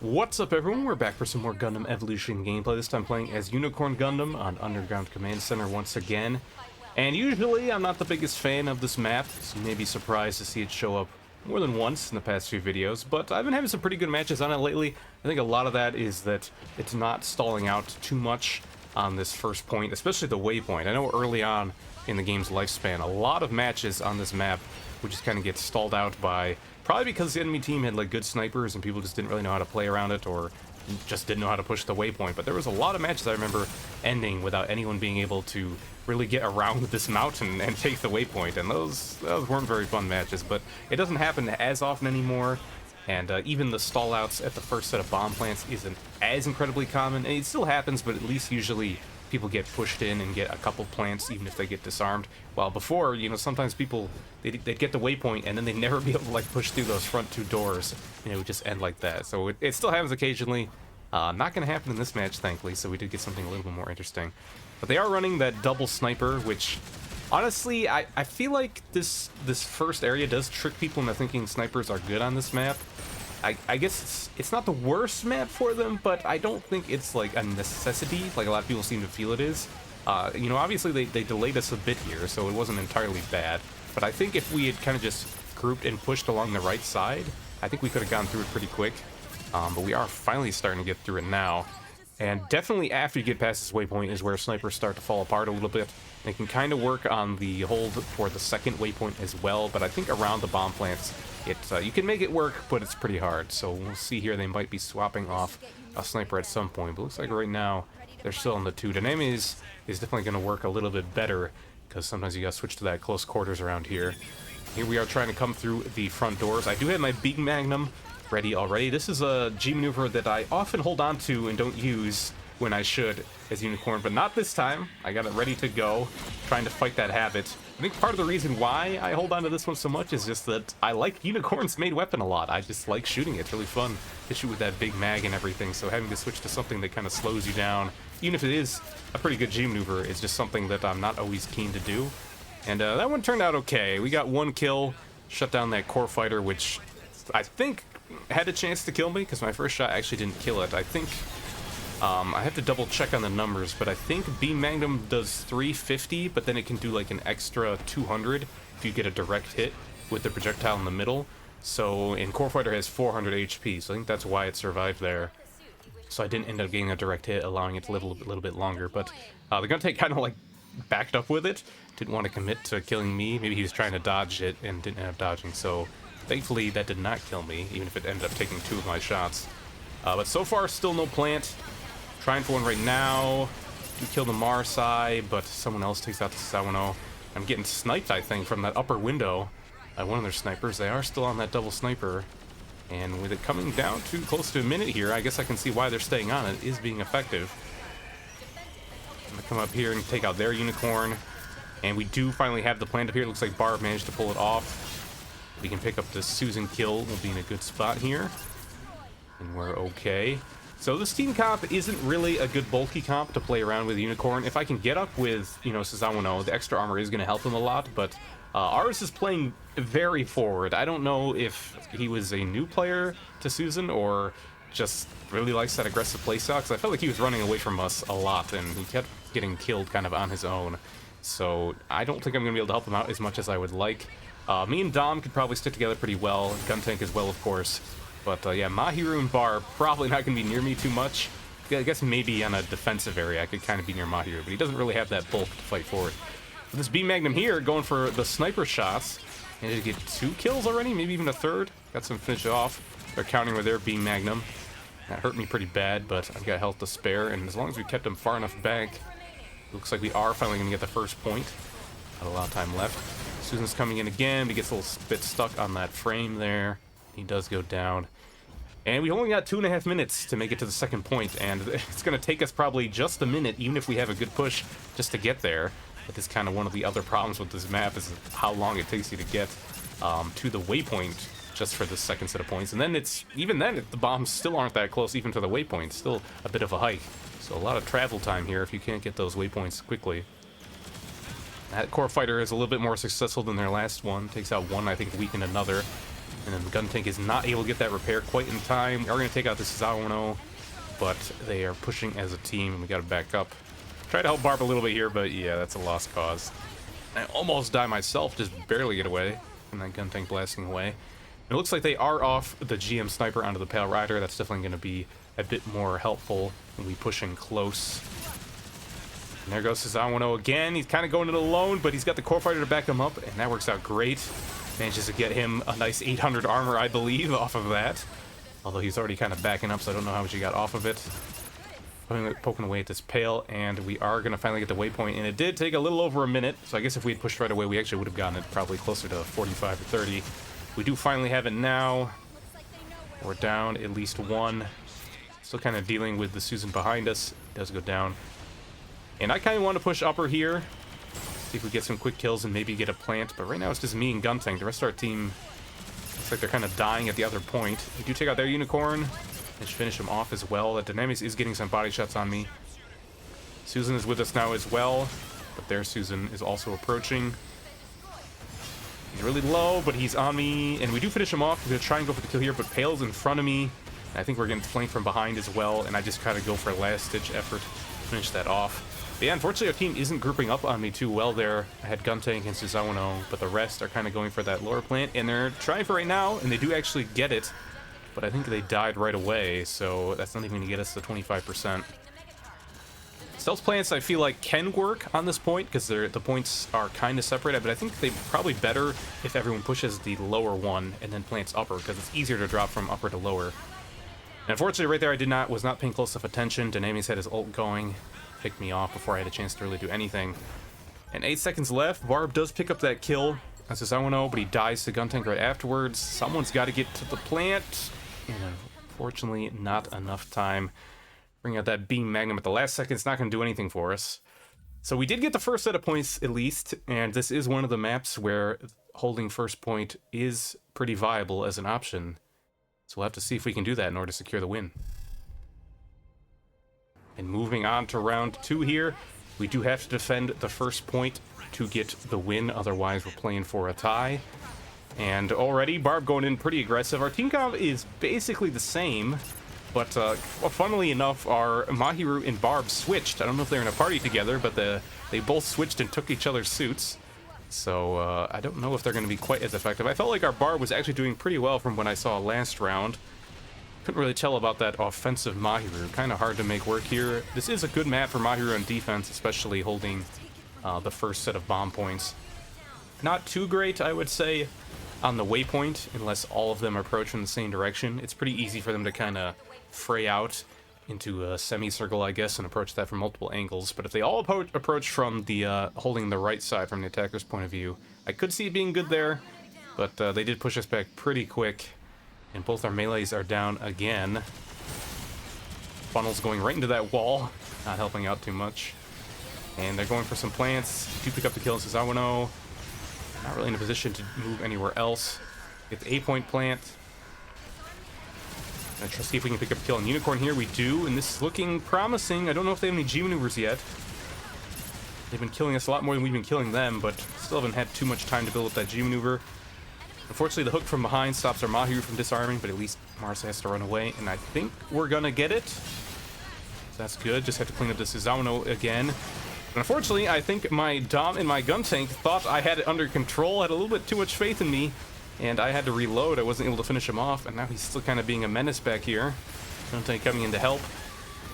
What's up everyone, we're back for some more Gundam Evolution gameplay, this time playing as Unicorn Gundam on Underground Command Center once again. And usually I'm not the biggest fan of this map, so you may be surprised to see it show up more than once in the past few videos, but I've been having some pretty good matches on it lately. I think a lot of that is that it's not stalling out too much on this first point, especially the waypoint. I know early on in the game's lifespan, a lot of matches on this map would just kind of get stalled out by, probably because the enemy team had like good snipers and people just didn't really know how to play around it, or just didn't know how to push the waypoint. But there was a lot of matches I remember ending without anyone being able to really get around this mountain and take the waypoint, and those weren't very fun matches. But it doesn't happen as often anymore, and even the stall outs at the first set of bomb plants isn't as incredibly common. And it still happens, but at least usually people get pushed in and get a couple plants even if they get disarmed. While before, you know, sometimes people, they'd get the waypoint and then they'd never be able to like push through those front two doors, and it would just end like that. So it still happens occasionally. Not gonna happen in this match, thankfully, so we did get something a little bit more interesting. But they are running that double sniper, which honestly, I feel like this first area does trick people into thinking snipers are good on this map. I guess it's not the worst map for them, but I don't think it's like a necessity like a lot of people seem to feel it is. You know, obviously they delayed us a bit here, so it wasn't entirely bad. But I think if we had kind of just grouped and pushed along the right side, I think we could have gone through it pretty quick. But we are finally starting to get through it now. And definitely after you get past this waypoint is where snipers start to fall apart a little bit. They can kind of work on the hold for the second waypoint as well, but I think around the bomb plants, you can make it work, but it's pretty hard. So we'll see here, they might be swapping off a sniper at some point, but looks like right now they're still on the two. Dynamic is definitely going to work a little bit better, because sometimes you got to switch to that close quarters around here. Here we are trying to come through the front doors. I do have my big Magnum ready already. This is a G maneuver that I often hold on to and don't use when I should as Unicorn, but not this time. I got it ready to go, trying to fight that habit. I think part of the reason why I hold on to this one so much is just that I like Unicorn's main weapon a lot. I just like shooting it. It's really fun to shoot with that big mag and everything, so having to switch to something that kind of slows you down, even if it is a pretty good G maneuver, is just something that I'm not always keen to do. And that one turned out okay. We got one kill, shut down that core fighter, which I think had a chance to kill me, because my first shot actually didn't kill it. I think I have to double check on the numbers, but I think B Magnum does 350, but then it can do like an extra 200 if you get a direct hit with the projectile in the middle. So, and Core Fighter has 400 HP, so I think that's why it survived there. So I didn't end up getting a direct hit, allowing it to live a little bit longer. But the Guntank kind of like backed up with it, didn't want to commit to killing me. Maybe he was trying to dodge it and didn't end up dodging, so thankfully that did not kill me, even if it ended up taking two of my shots. But so far, still no plant. Trying for one right now. We kill the Marsai, but someone else takes out the Sawano. I'm getting sniped, I think, from that upper window. One of their snipers. They are still on that double sniper. And with it coming down to close to a minute here, I guess I can see why they're staying on it. It is being effective. I'm going to come up here and take out their Unicorn. And we do finally have the plant up here. It looks like Barb managed to pull it off. We can pick up the Susan kill. We'll be in a good spot here. And we're okay. So this team comp isn't really a good bulky comp to play around with Unicorn. If I can get up with, you know, Sasawano, the extra armor is going to help him a lot, but ours is playing very forward. I don't know if he was a new player to Susan or just really likes that aggressive playstyle, because I felt like he was running away from us a lot and he kept getting killed kind of on his own. So I don't think I'm going to be able to help him out as much as I would like. Me and Dom could probably stick together pretty well, Guntank as well, of course. But yeah, Mahiru and Barb probably not going to be near me too much. I guess maybe on a defensive area I could kind of be near Mahiru, but he doesn't really have that bulk to fight forward. But this B Magnum here going for the sniper shots. And to get 2 kills already, maybe even a third. Got some finish off. They're countering with their B Magnum. That hurt me pretty bad, but I've got health to spare, and as long as we kept him far enough back, looks like we are finally going to get the first point. Not a lot of time left. Susan's coming in again, but he gets a little bit stuck on that frame there. He does go down. And we only got 2.5 minutes to make it to the second point, and it's going to take us probably just a minute, even if we have a good push, just to get there. But this is kind of one of the other problems with this map, is how long it takes you to get to the waypoint just for the second set of points. And then even then, the bombs still aren't that close even to the waypoint. Still a bit of a hike. So a lot of travel time here if you can't get those waypoints quickly. That core fighter is a little bit more successful than their last one. Takes out one, I think, weakened another. And then the gun tank is not able to get that repair quite in time. We are going to take out this Zawono, but they are pushing as a team, and we got to back up. Try to help Barb a little bit here, but yeah, that's a lost cause. I almost die myself, just barely get away from that gun tank blasting away. And it looks like they are off the GM sniper onto the Pale Rider. That's definitely going to be a bit more helpful when we push in close. And there goes Zawono again. He's kind of going it alone, but he's got the core fighter to back him up, and that works out great. Manages to get him a nice 800 armor, I believe, off of that. Although he's already kind of backing up, so I don't know how much he got off of it. Poking away at this Pale, and we are going to finally get the waypoint, and it did take a little over a minute, so I guess if we had pushed right away, we actually would have gotten it probably closer to 45 or 30. We do finally have it now. We're down at least one. Still kind of dealing with the Susan behind us. It does go down. And I kind of want to push upper here, see if we get some quick kills and maybe get a plant, but right now it's just me and Guntank. The rest of our team looks like they're kind of dying at the other point. We do take out their Unicorn. Let's finish him off as well. The Dynamics is getting some body shots on me. Susan is with us now as well, but their Susan is also approaching. He's really low, but he's on me, and we do finish him off. We're going to try and go for the kill here, but Pale's in front of me. I think we're getting flanked from behind as well, and I just kind of go for a last-ditch effort to finish that off. But yeah, unfortunately, our team isn't grouping up on me too well there. I had Guntank and Suzawono, but the rest are kind of going for that lower plant, and they're trying for right now, and they do actually get it. But I think they died right away, so that's not even going to get us to 25%. Stealth plants, I feel like, can work on this point, because the points are kind of separated, but I think they're probably better if everyone pushes the lower one and then plants upper, because it's easier to drop from upper to lower. And unfortunately, right there, I was not paying close enough attention. Dynamics had his ult going, picked me off before I had a chance to really do anything. And 8 seconds left. Barb does pick up that kill. That's his Zawono, but he dies to Guntank right afterwards. Someone's got to get to the plant. And unfortunately, not enough time. Bring out that beam Magnum at the last second. It's not going to do anything for us. So we did get the first set of points, at least. And this is one of the maps where holding first point is pretty viable as an option. So we'll have to see if we can do that in order to secure the win. And moving on to round 2 here. We do have to defend the first point to get the win. Otherwise, we're playing for a tie. And already, Barb going in pretty aggressive. Our team comp is basically the same, but funnily enough, our Mahiru and Barb switched. I don't know if they're in a party together, but they both switched and took each other's suits. So I don't know if they're going to be quite as effective. I felt like our Barb was actually doing pretty well from what I saw last round. Couldn't really tell about that offensive Mahiru. Kind of hard to make work here. This is a good map for Mahiru on defense, especially holding the first set of bomb points. Not too great, I would say, on the waypoint, unless all of them approach from the same direction. It's pretty easy for them to kind of fray out into a semicircle, I guess, and approach that from multiple angles. But if they all approach from the holding the right side from the attacker's point of view, I could see it being good there, but they did push us back pretty quick, and both our melees are down again. Funnel's going right into that wall, not helping out too much. And they're going for some plants. Do pick up the kill in Suzawono. Not really in a position to move anywhere else. Get the A-point plant. Gonna try to see if we can pick up a kill on Unicorn here. We do, and this is looking promising. I don't know if they have any G maneuvers yet. They've been killing us a lot more than we've been killing them, but still haven't had too much time to build up that G maneuver. Unfortunately, the hook from behind stops our Mahiru from disarming, but at least Marsa has to run away, and I think we're gonna get it. So that's good. Just have to clean up this Suzawono again. Unfortunately, I think my Dom and my Guntank thought I had it under control, had a little bit too much faith in me, and I had to reload. I wasn't able to finish him off, and now he's still kind of being a menace back here. Guntank coming in to help.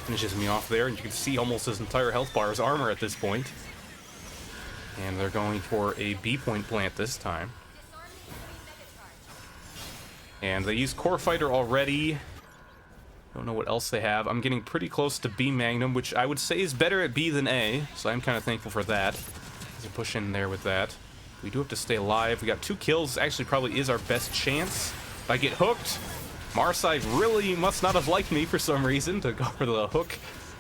Finishes me off there, and you can see almost his entire health bar's armor at this point. And they're going for a B-point plant this time. And they use Core Fighter already. Don't know what else they have. I'm getting pretty close to B Magnum, which I would say is better at B than A, so I'm kind of thankful for that. As a push in there with that. We do have to stay alive. We got 2 kills. Actually, probably is our best chance. If I get hooked, Marsai really must not have liked me for some reason to go for the hook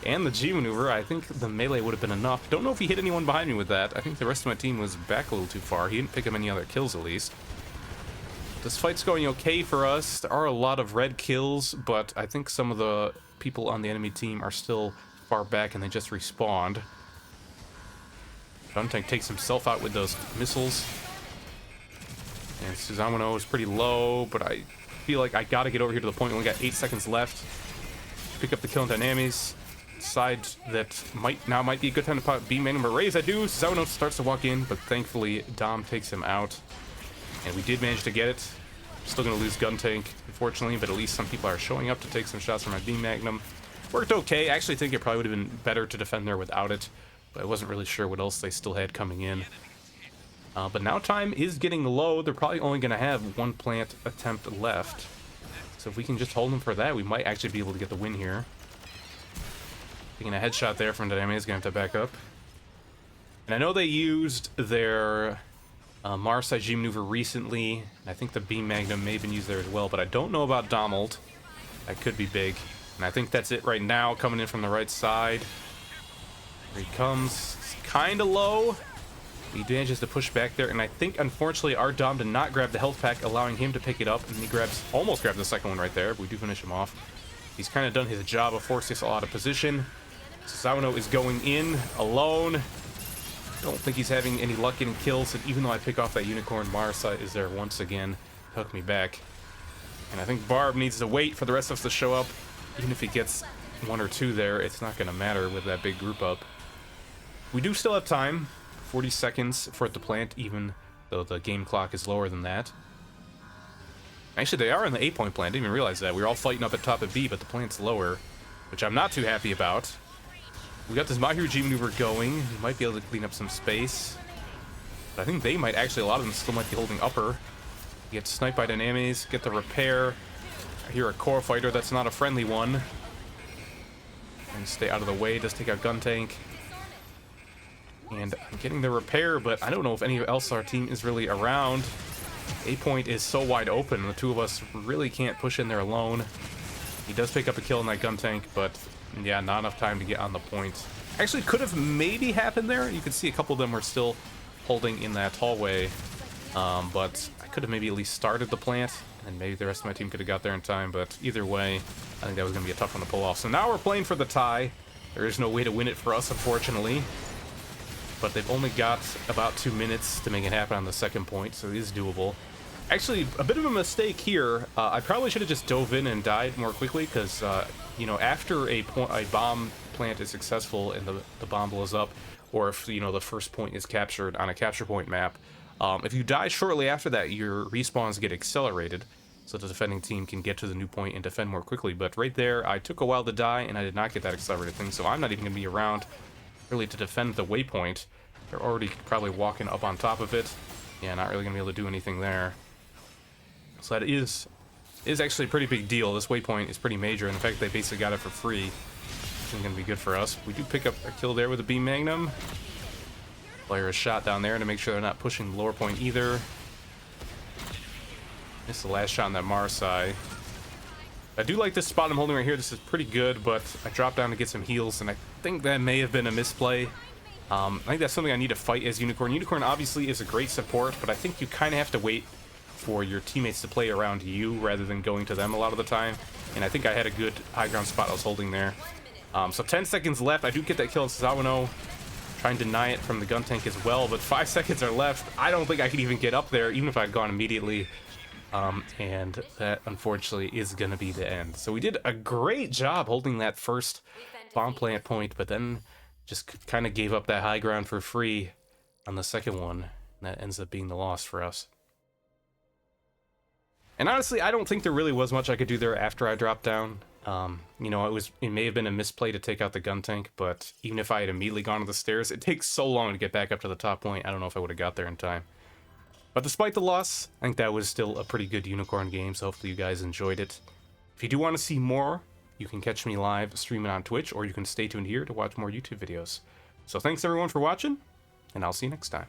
and the G maneuver. I think the melee would have been enough. Don't know if he hit anyone behind me with that. I think the rest of my team was back a little too far. He didn't pick up any other kills, at least. This fight's going okay for us. There are a lot of red kills, but I think some of the people on the enemy team are still far back and they just respawned. Guntank takes himself out with those missiles. And Susanoo is pretty low, but I feel like I gotta get over here to the point. We only got 8 seconds left. Pick up the kill on Dynamis. Decide that might be a good time to pop Beam Magnum, but raise I do. Susanoo starts to walk in, but thankfully Dom takes him out. And we did manage to get it. Still gonna lose Gun Tank, unfortunately, but at least some people are showing up to take some shots from my Beam Magnum. Worked okay. I actually think it probably would have been better to defend there without it, but I wasn't really sure what else they still had coming in. But now time is getting low. They're probably only going to have one plant attempt left. So if we can just hold them for that, we might actually be able to get the win here. Taking a headshot there from Dynamite is going to have to back up. And I know they used their Mars Side G maneuver recently. And I think the Beam Magnum may have been used there as well, but I don't know about Donald. That could be big. And I think that's it right now, coming in from the right side. Here he comes. It's kind of low. He manages to push back there, and I think, unfortunately, our Dom did not grab the health pack, allowing him to pick it up, and he almost grabs the second one right there, but we do finish him off. He's kind of done his job of forcing us all out of position. Susanoo is going in alone. Don't think he's having any luck getting kills, and even though I pick off that Unicorn, Marsa is there once again to hook me back. And I think Barb needs to wait for the rest of us to show up. Even if he gets 1 or 2 there, it's not going to matter with that big group up. We do still have time. 40 seconds for it to plant, even though the game clock is lower than that. Actually, they are in the 8-point plant. I didn't even realize that. We were all fighting up at top of B, but the plant's lower, which I'm not too happy about. We got this Mahiru G maneuver going. We might be able to clean up some space. But I think they might actually, a lot of them still might be holding upper. You get sniped by Dynamis, get the repair. I hear a core fighter that's not a friendly one. And stay out of the way, just take out Gun Tank. And I'm getting the repair, but I don't know if any else our team is really around. A-point is so wide open, the two of us really can't push in there alone. He does pick up a kill in that Gun Tank, but yeah, not enough time to get on the point. Actually, could have maybe happened there. You could see a couple of them were still holding in that hallway, but I could have maybe at least started the plant, and maybe the rest of my team could have got there in time, but either way, I think that was going to be a tough one to pull off. So now we're playing for the tie. There is no way to win it for us, unfortunately. But they've only got about 2 minutes to make it happen on the second point, so it is doable. Actually, a bit of a mistake here. I probably should have just dove in and died more quickly, because, you know, after a bomb plant is successful and the bomb blows up, or if, you know, the first point is captured on a capture point map, if you die shortly after that, your respawns get accelerated, so the defending team can get to the new point and defend more quickly. But right there, I took a while to die, and I did not get that accelerated thing, so I'm not even going to be around really to defend the waypoint. They're already probably walking up on top of it. Yeah, not really gonna be able to do anything there. So that is actually a pretty big deal. This waypoint is pretty major, and in fact they basically got it for free. This is gonna be good for us. We do pick up a kill there with a Beam Magnum. Player a shot down there to make sure they're not pushing the lower point either. Missed the last shot on that Marsai. I do like this spot I'm holding right here. This is pretty good, but I dropped down to get some heals, and I think that may have been a misplay. I think that's something I need to fight as Unicorn. Unicorn obviously is a great support, but I think you kind of have to wait for your teammates to play around you rather than going to them a lot of the time. And I think I had a good high ground spot I was holding there. So 10 seconds left. I do get that kill on Susanoo. Try and deny it from the Gun Tank as well, but 5 seconds are left. I don't think I could even get up there, even if I'd gone immediately. And that, unfortunately, is going to be the end. So we did a great job holding that first bomb plant point, but then just kind of gave up that high ground for free on the second one. And that ends up being the loss for us. And honestly, I don't think there really was much I could do there after I dropped down. You know, it may have been a misplay to take out the Gun Tank, but even if I had immediately gone to the stairs, it takes so long to get back up to the top point. I don't know if I would have got there in time. But despite the loss, I think that was still a pretty good Unicorn game, so hopefully you guys enjoyed it. If you do want to see more, you can catch me live streaming on Twitch, or you can stay tuned here to watch more YouTube videos. So thanks everyone for watching, and I'll see you next time.